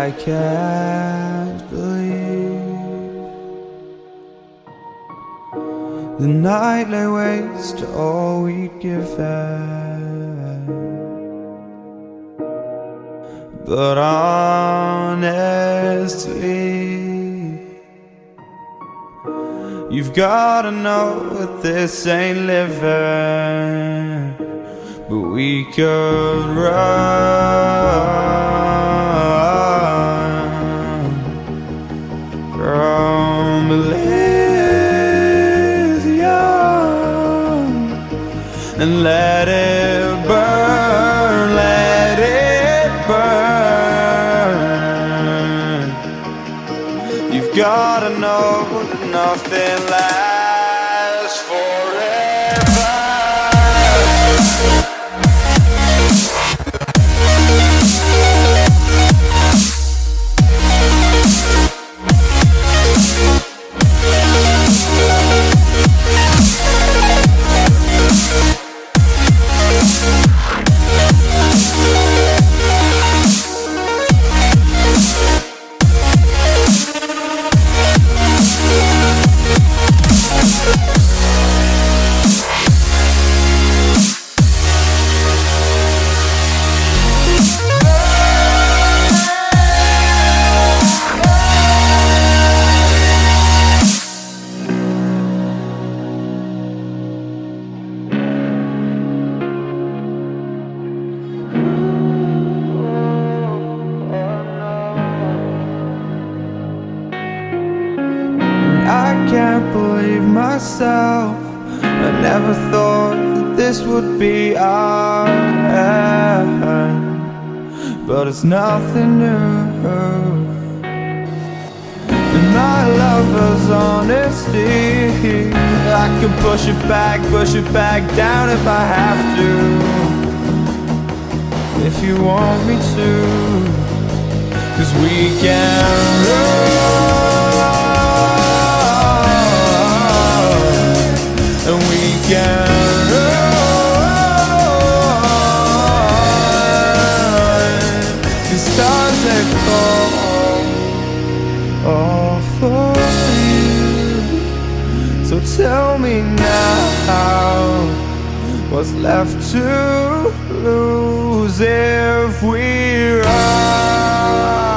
I can't believe the night lay waste to all we'd given. But honestly, you've gotta know that this ain't living. But we could run from Elysium and let it burn, let it burn. You've gotta know that nothing lasts forever. I can't believe myself. I never thought that this would be our end, but it's nothing new. And my lover's honesty, I can push it back down if I have to. If you want me to, 'cause we can run. And we can run, 'cause stars that call all for you. So tell me now, what's left to lose if we run?